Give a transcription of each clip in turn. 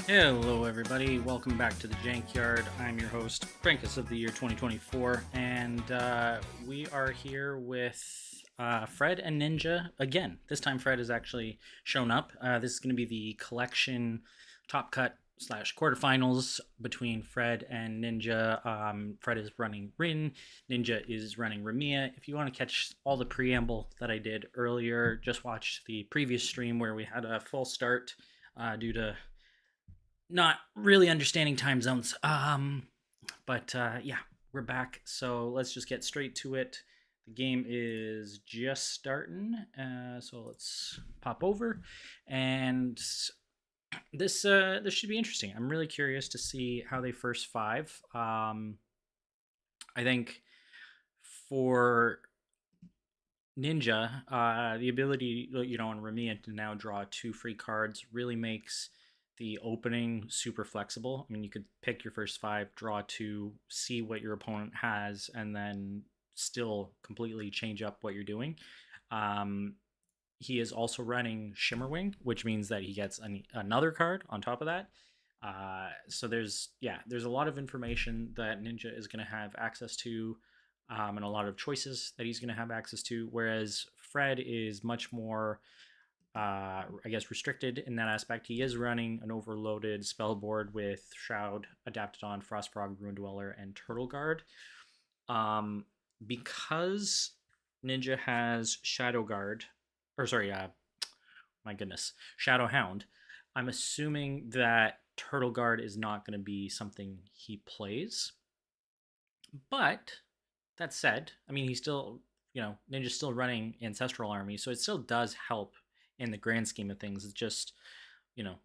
Hello, everybody. Welcome back to the Jankyard. I'm your host, Frankus of the year 2024, and we are here with Fred and Ninja again. This time, Fred has actually shown up. This is going to be the collection top cut slash quarterfinals between Fred and Ninja. Fred is running Rin, Ninja is running Ramiya. If you want to catch all the preamble that I did earlier, just watch the previous stream where we had a full start due to not really understanding time zones. But yeah, we're back. So let's just get straight to it. The game is just starting. So let's pop over, and this should be interesting. I'm really curious to see how they first five. I think for Ninja, the ability, on Ramiya to now draw two free cards really makes the opening super flexible. I mean, you could pick your first five, draw two, see what your opponent has, and then still completely change up what you're doing. Um, he is also running Shimmerwing, which means that he gets another card on top of that. So there's a lot of information that Ninja is going to have access to, and a lot of choices that he's going to have access to. Whereas Fred is much more, I guess, restricted in that aspect. He is running an overloaded spell board with Shroud, Adaptodon, Frostfrog, Ruin Dweller, and Turtle Guard. Because Ninja has Shadow Guard, or sorry, my goodness, Shadow Hound. I'm assuming that Turtle Guard is not going to be something he plays. But that said, I mean, he's still, Ninja's still running Ancestral Army, so it still does help in the grand scheme of things. It's just,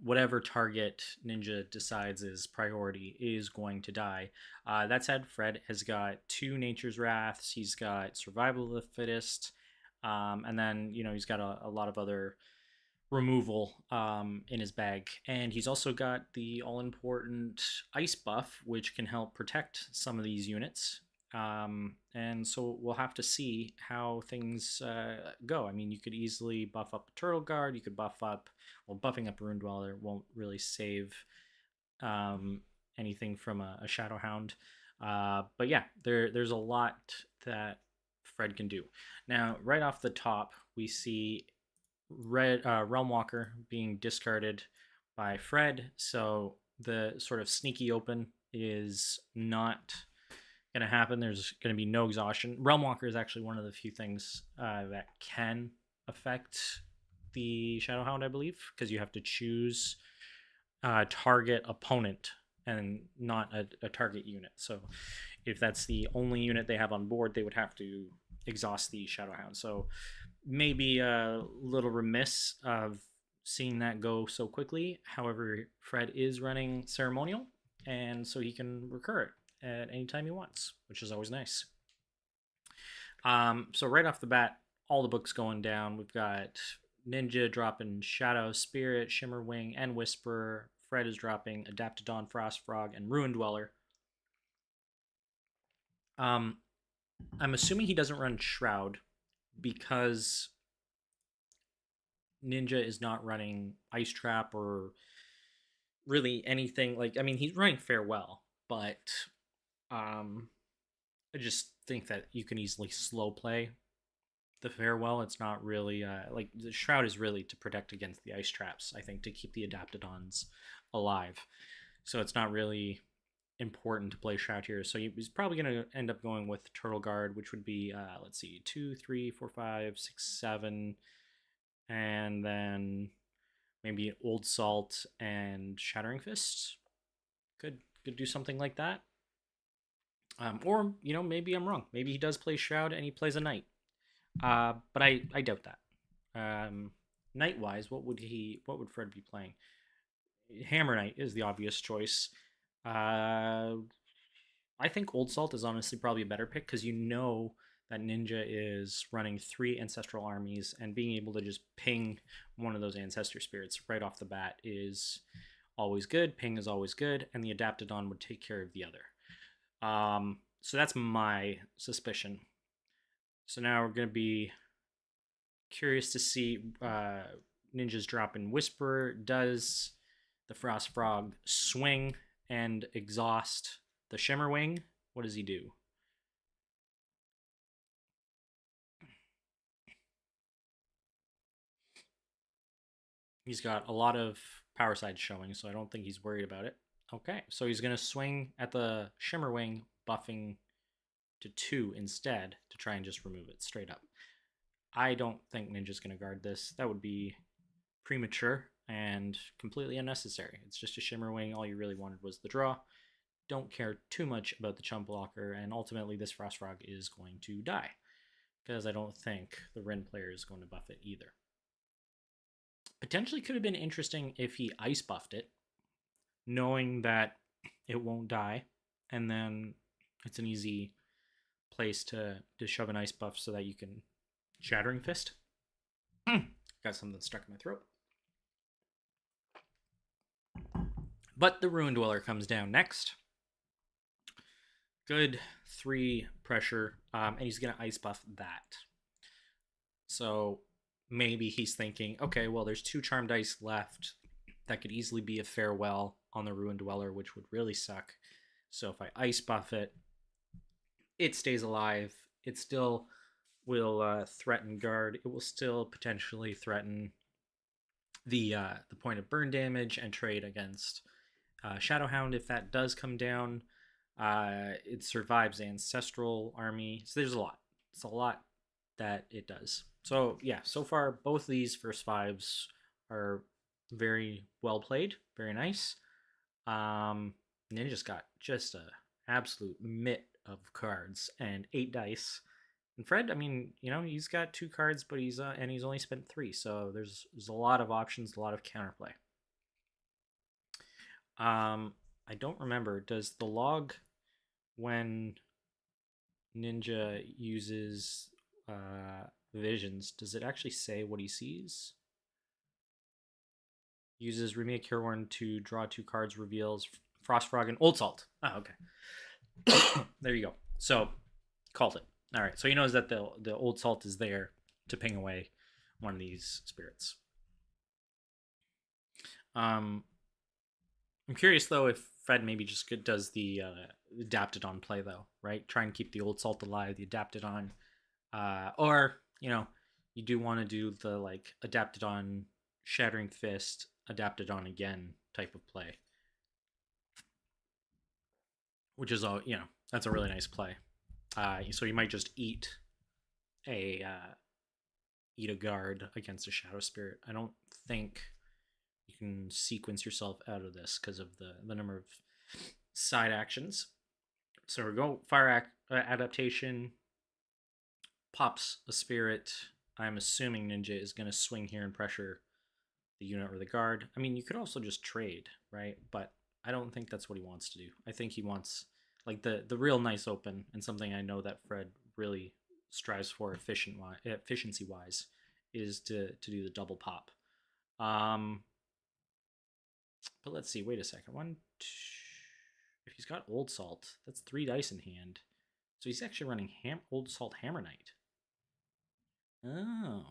whatever target Ninja decides is priority is going to die. That said, Fred has got two Nature's Wraths, he's got Survival of the Fittest, and then, he's got a lot of other removal in his bag. And he's also got the all important ice buff, which can help protect some of these units. And so we'll have to see how things go. I mean, you could easily buff up a Turtle Guard, you could buff up, well, buffing up Ruin Dweller won't really save anything from a Shadow Hound. But yeah, there's a lot that Fred can do. Now, right off the top, we see Realm Walker being discarded by Fred. So the sort of sneaky open is not going to happen. There's going to be no exhaustion. Realm Walker is actually one of the few things that can affect the Shadowhound, I believe, because you have to choose target opponent and not a target unit. So if that's the only unit they have on board, they would have to exhaust the Shadowhound. So maybe a little remiss of seeing that go so quickly. However, Fred is running Ceremonial, and so he can recur it at any time he wants, which is always nice. So right off the bat, all the books going down. We've got Ninja dropping Shadow, Spirit, Shimmerwing, and Whisper. Fred is dropping Adaptodon, Frostfrog, and Ruin Dweller. I'm assuming he doesn't run Shroud because Ninja is not running Ice Trap or really anything like. I mean, he's running Farewell, but I just think that you can easily slow play the Farewell. It's not really like the Shroud is really to protect against the ice traps. I think to keep the Adaptodons alive. So it's not really important to play Shroud here. So he's probably going to end up going with Turtle Guard, which would be let's see, 2, 3, 4, 5, 6, 7, and then maybe Old Salt and Shattering Fist. Could do something like that. Or maybe I'm wrong. Maybe he does play Shroud and he plays a Knight. But I doubt that. Knight wise, what would Fred be playing? Hammer Knight is the obvious choice. I think Old Salt is honestly probably a better pick because that Ninja is running 3 ancestral armies, and being able to just ping one of those ancestor spirits right off the bat is always good. Ping is always good, and the Adaptodon would take care of the other. So that's my suspicion. So now we're going to be curious to see Ninja's drop in Whisper. Does the Frost Frog swing and exhaust the Shimmerwing. What does he do? He's got a lot of power side showing, so I don't think he's worried about it. Okay, so he's going to swing at the Shimmerwing, buffing to 2 instead to try and just remove it straight up. I don't think Ninja's going to guard this. That would be premature and completely unnecessary. It's just a Shimmerwing. All you really wanted was the draw. Don't care too much about the chump blocker, and ultimately this Frost Frog is going to die because I don't think the Rin player is going to buff it either. Potentially could have been interesting if he ice buffed it, knowing that it won't die, and then it's an easy place to shove an ice buff so that you can Shattering Fist. Got something stuck in my throat. But the Ruin Dweller comes down next. Good 3 pressure, and he's going to ice buff that. So maybe he's thinking, okay, well, there's 2 Charmed Ice left. That could easily be a farewell on the Ruin Dweller, which would really suck. So if I ice buff it, it stays alive. It still will threaten guard. It will still potentially threaten the point of burn damage and trade against Shadowhound if that does come down. It survives Ancestral Army. So there's a lot. It's a lot that it does. So yeah, so far both of these first 5s are very well played, very nice. Ninja's got just a absolute mitt of cards and 8 dice. And Fred, I mean, you know, he's got 2 cards, but he's only spent 3, so there's a lot of options, a lot of counterplay. I don't remember. Does the log, when Ninja uses visions, does it actually say what he sees? Uses Remake Careworn to draw 2 cards, reveals Frost Frog and Old Salt. Oh, okay. There you go. So, called it. All right. So he knows that the Old Salt is there to ping away one of these spirits. I'm curious though if Fred maybe just does the Adaptodon play though, right? Try and keep the Old Salt alive, the Adaptodon, or you know, you do want to do the like Adaptodon, Shattering Fist, Adaptodon again type of play, which is all, you know, that's a really nice play. So you might just eat a guard against a Shadow Spirit. I don't think you can sequence yourself out of this because of the number of side actions. So we go Fire Adaptation, pops a spirit. I'm assuming Ninja is going to swing here and pressure the unit or the guard. I mean, you could also just trade, right? But I don't think that's what he wants to do. I think he wants like the real nice open, and something I know that Fred really strives for efficiency wise is to do the double pop. But let's see. Wait a second. 1, 2. If he's got Old Salt, that's 3 dice in hand. So he's actually running Old Salt Hammer Knight. Oh.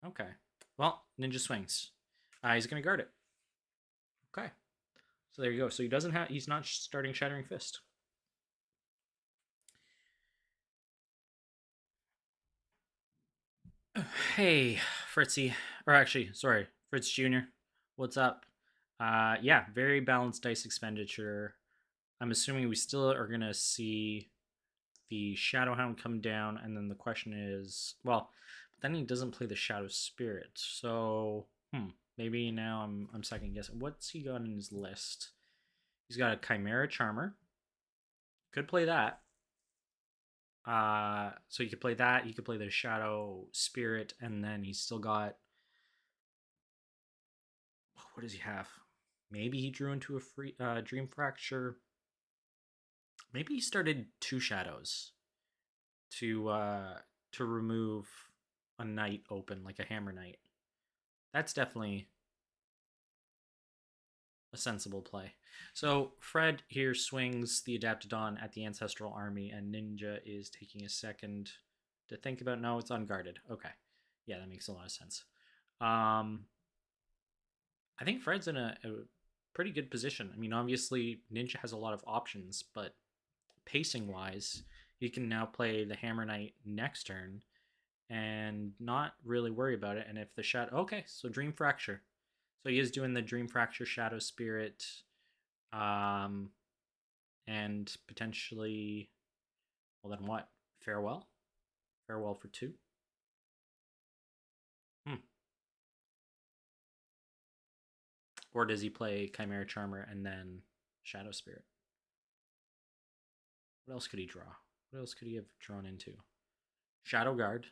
Okay. Well, Ninja swings. He's gonna guard it. Okay. So there you go. So he doesn't have. He's not starting Shattering Fist. Hey, Fritzy. Or actually, sorry, Fritz Jr. What's up? Yeah, very balanced dice expenditure. I'm assuming we still are gonna see the Shadowhound come down, and then the question is, well, but then he doesn't play the Shadow Spirit, so maybe now I'm second guessing. What's he got in his list? He's got a Chimera Charmer. Could play that. So you could play that. You could play the Shadow Spirit, and then he's still got. What does he have? Maybe he drew into a free Dream Fracture. Maybe he started 2 shadows to remove a knight open, like a Hammer Knight. That's definitely a sensible play. So Fred here swings the Adaptodon at the Ancestral Army, and Ninja is taking a second to think about. No, it's unguarded. Okay, yeah, that makes a lot of sense. I think Fred's in a pretty good position. I mean, obviously, Ninja has a lot of options, but pacing wise, he can now play the Hammer Knight next turn and not really worry about it. And if the shadow, okay, so Dream Fracture. So he is doing the Dream Fracture Shadow Spirit, um, and potentially, well, then what? Farewell? Farewell for two? Hmm. Or does he play Chimera Charmer and then Shadow Spirit? What else could he draw? What else could he have drawn into? Shadow Guard,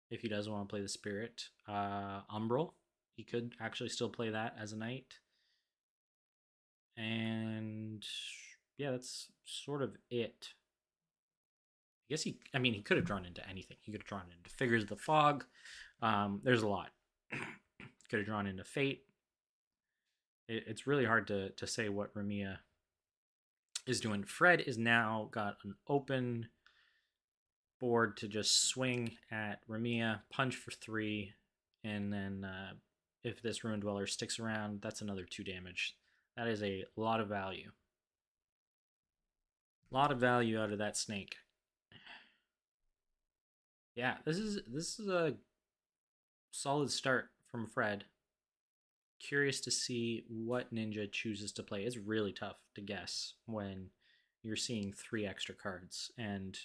if he does want to play the Spirit. Umbral, he could actually still play that as a knight. And yeah, that's sort of it. I guess he could have drawn into anything. He could have drawn into Figures of the Fog. There's a lot. Could have drawn into Fate. It's really hard to say what Ramia is doing. Fred is now got an open board to just swing at Ramia, punch for 3, and then if this Ruin Dweller sticks around, that's another 2 damage. That is a lot of value. A lot of value out of that snake. Yeah, this is a solid start from Fred. Curious to see what Ninja chooses to play. It's really tough to guess when you're seeing 3 extra cards and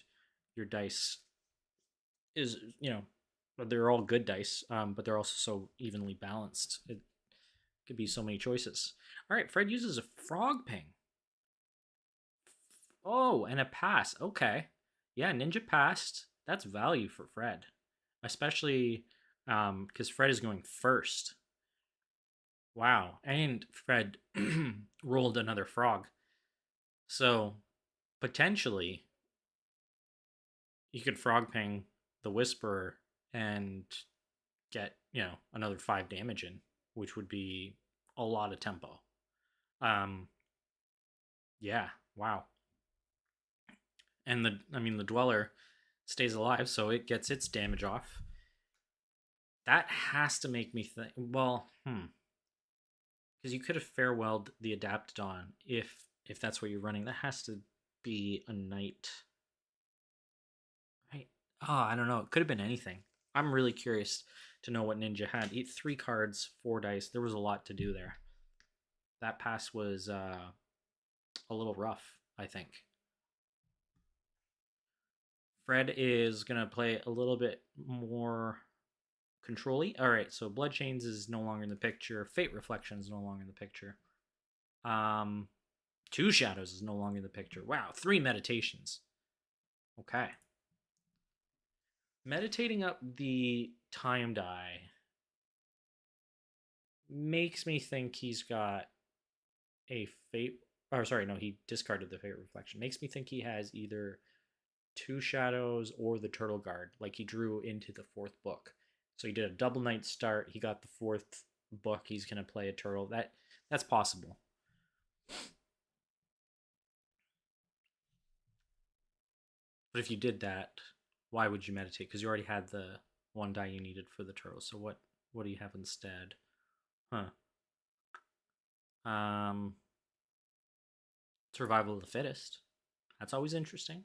your dice is, they're all good dice, but they're also so evenly balanced. It could be so many choices. All right, Fred uses a Frog Ping. Oh, and a pass. Okay. Yeah, Ninja passed. That's value for Fred, especially because Fred is going first. Wow. And Fred rolled another frog. So potentially you could frog ping the Whisperer and get, another 5 damage in, which would be a lot of tempo. Yeah, wow. And the Dweller stays alive, so it gets its damage off. That has to make me think, well, because you could have farewelled the Adaptodon if that's what you're running. That has to be a knight, right? Oh, I don't know. It could have been anything. I'm really curious to know what Ninja had. 3 cards, 4 dice. There was a lot to do there. That pass was a little rough, I think. Fred is gonna play a little bit more control-y. All right, so Bloodchains is no longer in the picture. Fate Reflection is no longer in the picture. 2 Shadows is no longer in the picture. Wow, 3 Meditations. Okay. Meditating up the time die makes me think he's got a fate. Or sorry, no, he discarded the Fate Reflection. Makes me think he has either 2 Shadows or the Turtle Guard, like he drew into the 4th book. So he did a double night start. He got the 4th book. He's gonna play a turtle. That's possible. But if you did that, why would you meditate? Because you already had the 1 die you needed for the turtle. So what do you have instead? Huh. Survival of the fittest. That's always interesting.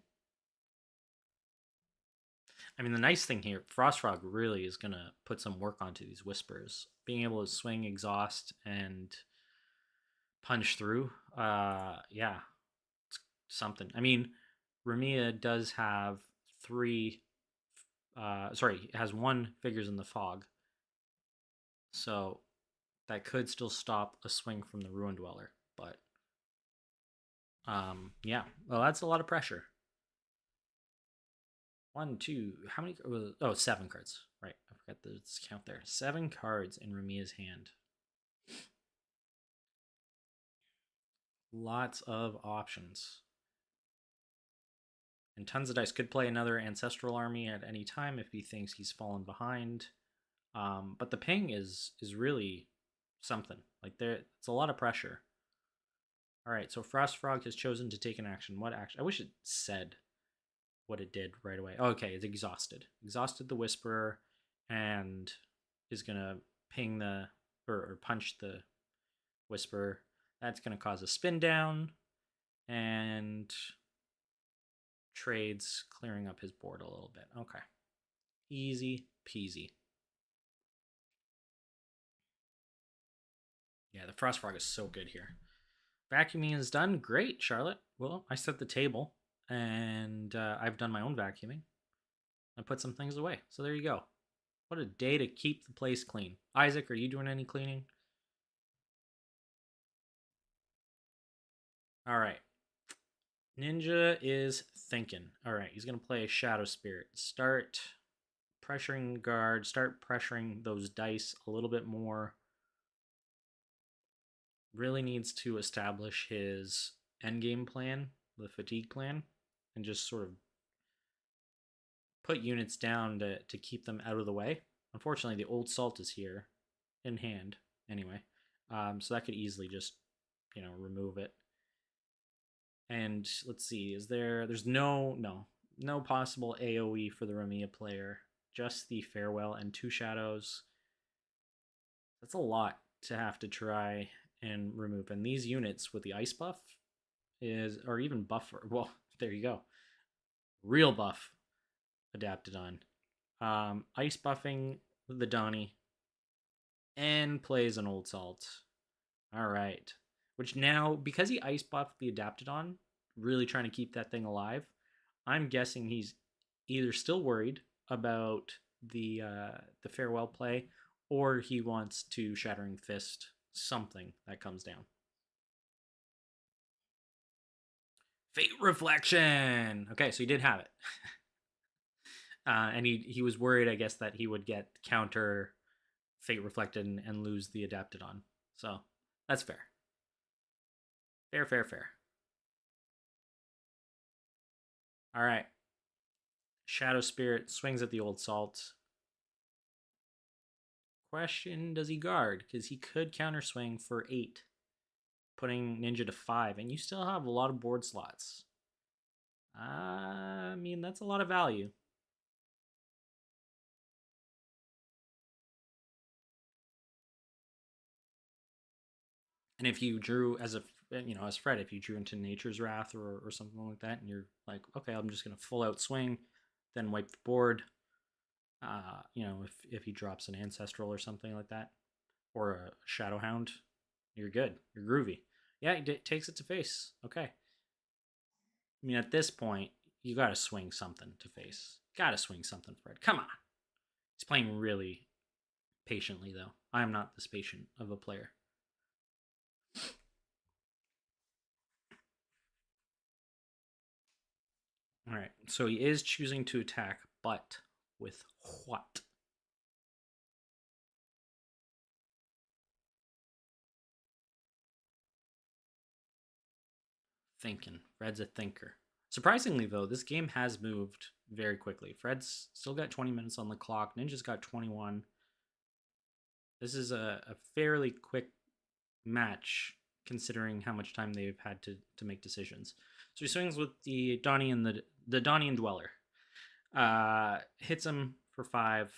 I mean, the nice thing here, Frostfrog really is going to put some work onto these Whispers. Being able to swing, exhaust, and punch through, yeah, it's something. I mean, Ramia does have 3, it has 1 Figures in the Fog. So that could still stop a swing from the Ruin Dweller. But, yeah, well, that's a lot of pressure. 1, 2, how many? Oh, 7 cards. Right, I forgot the count there. 7 cards in Ramia's hand. Lots of options. And Tons of Dice could play another Ancestral Army at any time if he thinks he's fallen behind. But the ping is really something. Like it's a lot of pressure. All right, so Frostfrog has chosen to take an action. What action? I wish it said what it did right away. Okay, it's exhausted. Exhausted the Whisperer and is gonna ping the or punch the Whisper. That's going to cause a spin down, and trades clearing up his board a little bit. Okay. Easy peasy. Yeah, the Frost Frog is so good here. Vacuuming is done. Great, Charlotte. Well, I set the table, and I've done my own vacuuming. I put some things away. So there you go. What a day to keep the place clean. Isaac, are you doing any cleaning? All right. Ninja is thinking. All right, he's going to play Shadow Spirit. Start pressuring guard. Start pressuring those dice a little bit more. Really needs to establish his endgame plan, the fatigue plan, and just sort of put units down to keep them out of the way. Unfortunately, the old salt is here in hand anyway, so that could easily just remove it. And let's see, there's no possible AoE for the Ramia player, just the Farewell and 2 shadows. That's a lot to have to try and remove. And these units with the ice buff or even buffer. Well, there you go. Real buff adapted on. Ice buffing the Donnie and plays an old salt. All right. Which now, because he ice buffed the adapted on, really trying to keep that thing alive, I'm guessing he's either still worried about the Farewell play, or he wants to Shattering Fist something that comes down. Fate Reflection! Okay, so he did have it. And he was worried, I guess, that he would get counter Fate Reflected and lose the adapted on. So, that's fair. Fair. All right. Shadow Spirit swings at the old salt. Question, does he guard? Because he could counter swing for 8, putting Ninja to 5, and you still have a lot of board slots. I mean, that's a lot of value. And if you drew as Fred, if you drew into Nature's Wrath or something like that, and you're like, okay, I'm just gonna full out swing, then wipe the board. If he drops an Ancestral or something like that, or a Shadowhound, you're good. You're groovy. Yeah, he takes it to face. Okay. I mean, at this point, you gotta swing something to face. Gotta swing something, Fred. Come on. He's playing really patiently, though. I am not this patient of a player. All right, so he is choosing to attack, but with what? Thinking. Fred's a thinker. Surprisingly, though, this game has moved very quickly. Fred's still got 20 minutes on the clock. Ninja's got 21. This is a fairly quick match considering how much time they've had to make decisions. So he swings with the Donnie and the Donnie and Dweller. Hits him for 5.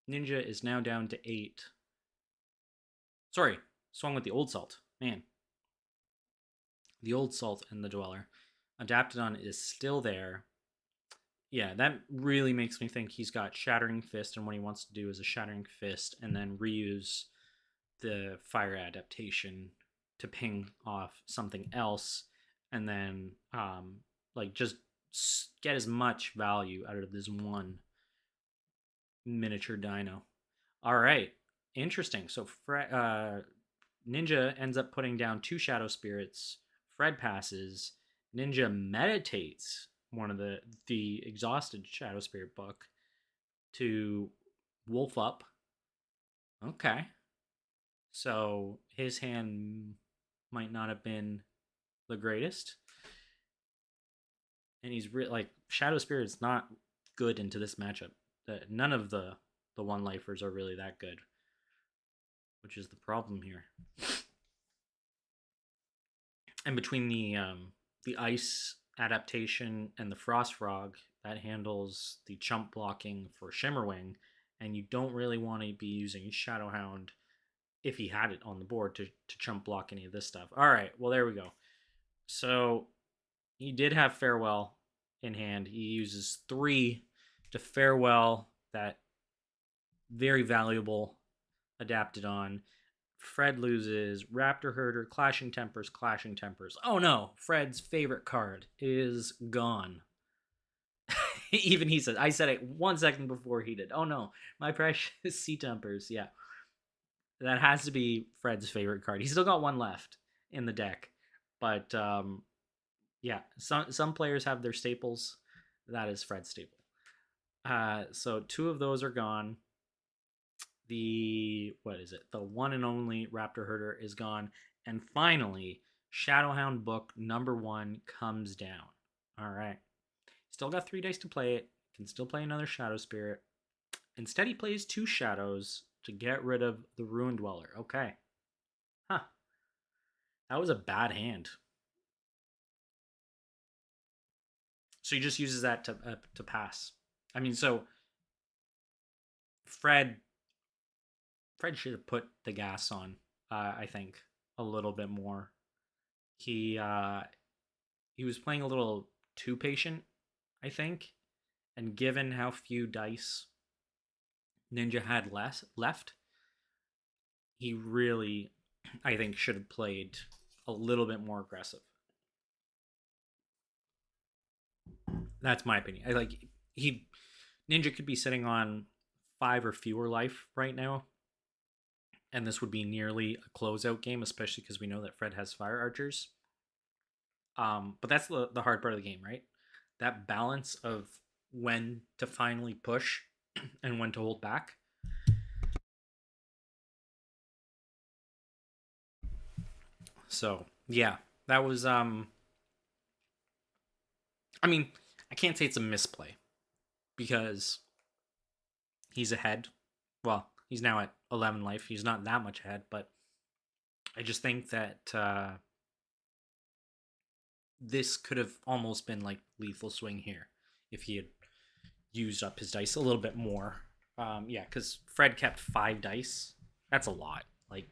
Ninja is now down to 8. Sorry, swung with the old salt. Man. The old salt and the Dweller. Adaptodon is still there. Yeah, that really makes me think he's got Shattering Fist, and what he wants to do is a Shattering Fist and then reuse the fire adaptation to ping off something else, and then just get as much value out of this one miniature dino. All right, interesting. So Ninja ends up putting down 2 Shadow Spirits. Fred passes. Ninja meditates one of the exhausted Shadow Spirit book to wolf up. Okay. So his hand might not have been the greatest. And he's Shadow Spirit's not good into this matchup. None of the one lifers are really that good, which is the problem here. And between the ice adaptation and the Frost Frog, that handles the chump blocking for Shimmerwing, and you don't really want to be using Shadowhound if he had it on the board to chump block any of this stuff. All right, well, there we go. So he did have Farewell in hand. He uses 3 to Farewell that very valuable adapted on. Fred loses Raptor Herder, Clashing Tempers, Clashing Tempers. Oh no, Fred's favorite card is gone. Even he said, I said it 1 second before he did. Oh no, my precious Sea Tempers. Yeah, that has to be Fred's favorite card. He's still got 1 left in the deck, but yeah, some players have their staples. That is Fred's staple. So 2 of those are gone. The one and only Raptor Herder is gone, and finally, Shadowhound Book number 1 comes down. All right, still got 3 dice to play it. Can still play another Shadow Spirit. Instead, he plays 2 shadows to get rid of the Ruin Dweller. Okay, huh? That was a bad hand. So he just uses that to pass. I mean, so Fred should have put the gas on. I think a little bit more. He was playing a little too patient, I think, and given how few dice Ninja had left, he really, I think, should have played a little bit more aggressive. That's my opinion. Ninja could be sitting on 5 or fewer life right now, and this would be nearly a closeout game, especially because we know that Fred has fire archers. But that's the hard part of the game, right? That balance of when to finally push and when to hold back. So yeah, that was I mean, I can't say it's a misplay because he's ahead. Well, he's now at 11 life. He's not that much ahead, but I just think that this could have almost been like lethal swing here if he had used up his dice a little bit more. Yeah, because Fred kept 5 dice. That's a lot. Like,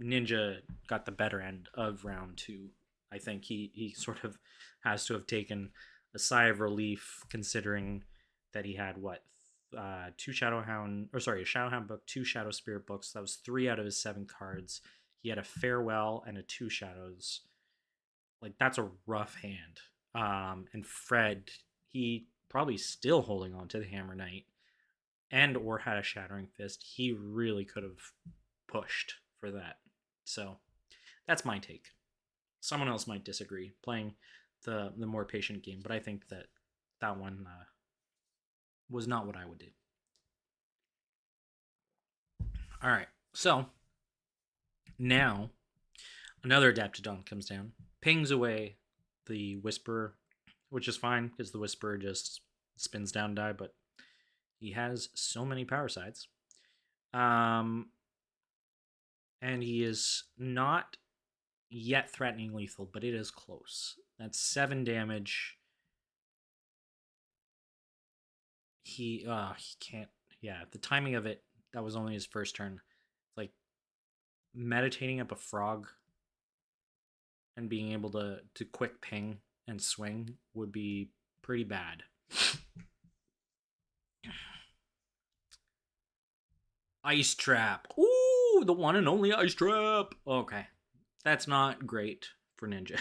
Ninja got the better end of round 2. I think he sort of has to have taken a sigh of relief considering that he had a Shadowhound book, 2 Shadow Spirit books. That was 3 out of his 7 cards. He had a Farewell and a 2 Shadows. Like, that's a rough hand. And Fred, he probably still holding on to the Hammer Knight and or had a Shattering Fist. He really could have pushed for that. So that's my take. Someone else might disagree, playing the more patient game, but I think that one was not what I would do. All right, so now another Adaptodon comes down, pings away the Whisperer, which is fine because the Whisperer just spins down die, but he has so many power sides. And he is not yet threatening lethal, but it is close. That's 7 damage. He can't. Yeah, the timing of it, that was only his first turn. Like, meditating up a frog and being able to quick ping and swing would be pretty bad. Ice Trap. Ooh, the one and only Ice Trap. Okay. That's not great for Ninja.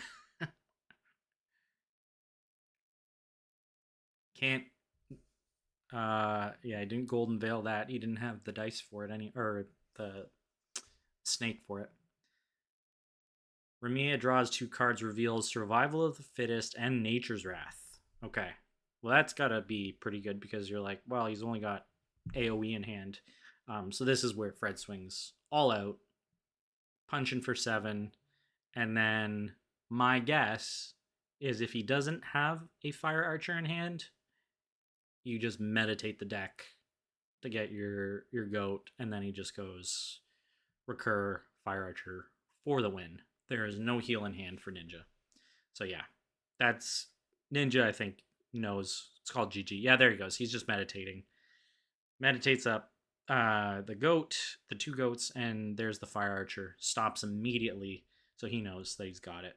Can't. Yeah, I didn't Golden Veil that. He didn't have the dice for it, or the snake for it. Ramia draws 2 cards, reveals Survival of the Fittest and Nature's Wrath. Okay. Well, that's gotta be pretty good because you're like, well, he's only got AoE in hand. So this is where Fred swings all out, punching for 7, and then my guess is if he doesn't have a Fire Archer in hand, you just meditate the deck to get your goat, and then he just goes recur Fire Archer for the win. There is no heal in hand for Ninja. So yeah, that's Ninja, I think, knows. It's called GG. Yeah, there he goes. He's just meditating. Meditates up, the goat, the two goats, and there's the fire archer. Stops immediately, so he knows that he's got it.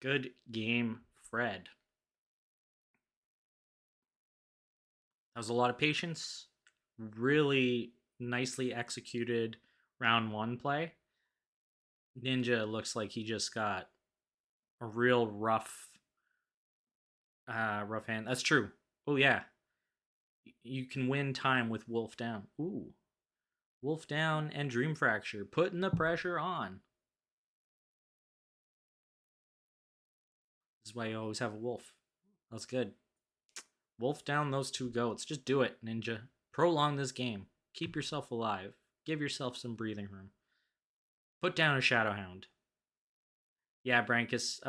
Good game, Fred. That was a lot of patience. Really nicely executed round one play. Ninja looks like he just got a real rough hand. That's true. Oh yeah, you can win time with Wolf down. Ooh, Wolf down and Dream Fracture, putting the pressure on. This is why you always have a wolf. That's good. Wolf down those two goats. Just do it, Ninja. Prolong this game. Keep yourself alive. Give yourself some breathing room. Put down a Shadowhound. Yeah, Brankus.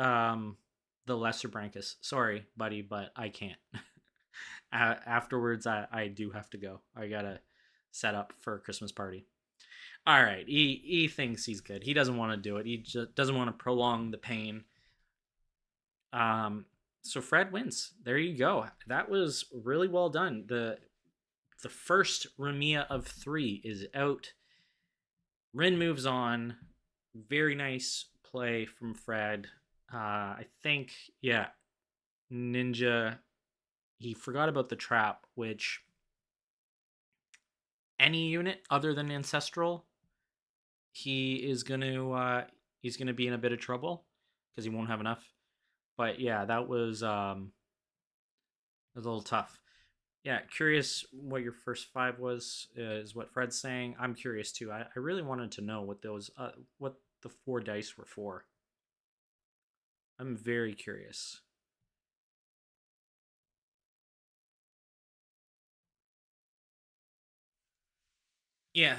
The lesser Brankus. Sorry, buddy, but I can't. Afterwards, I do have to go. I gotta set up for a Christmas party. All right, he thinks he's good. He doesn't want to do it. He just doesn't want to prolong the pain. Um, so Fred wins. There you go. That was really well done. The first Ramia of 3 is out. Rin moves on. Very nice play from Fred. I think, yeah, Ninja, he forgot about the trap, which any unit other than Ancestral, he's gonna be in a bit of trouble because he won't have enough. But yeah, that was a little tough. Yeah, curious what your first five was. Is what Fred's saying. I'm curious too. I really wanted to know what the 4 dice were for. I'm very curious. Yeah,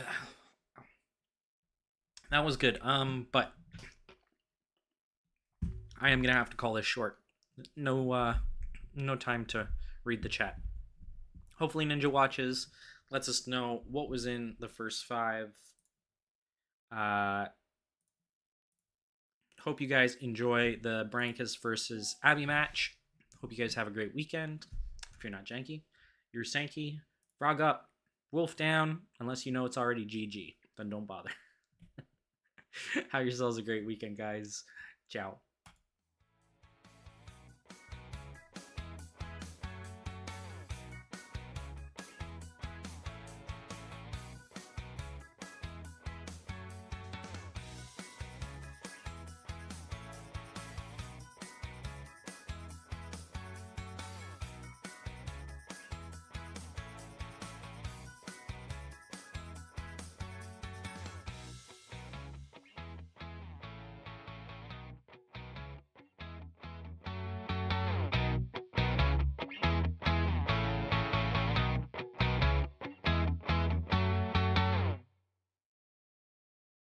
that was good. But I am gonna have to call this short. No time to read the chat. Hopefully, Ninja watches. Lets us know what was in the first five. Uh, Hope you guys enjoy the Brankas versus Abby match. Hope you guys have a great weekend. If you're not janky, you're Sankey. Frog up, Wolf down, unless you know it's already GG. Then don't bother. Have yourselves a great weekend, guys. Ciao.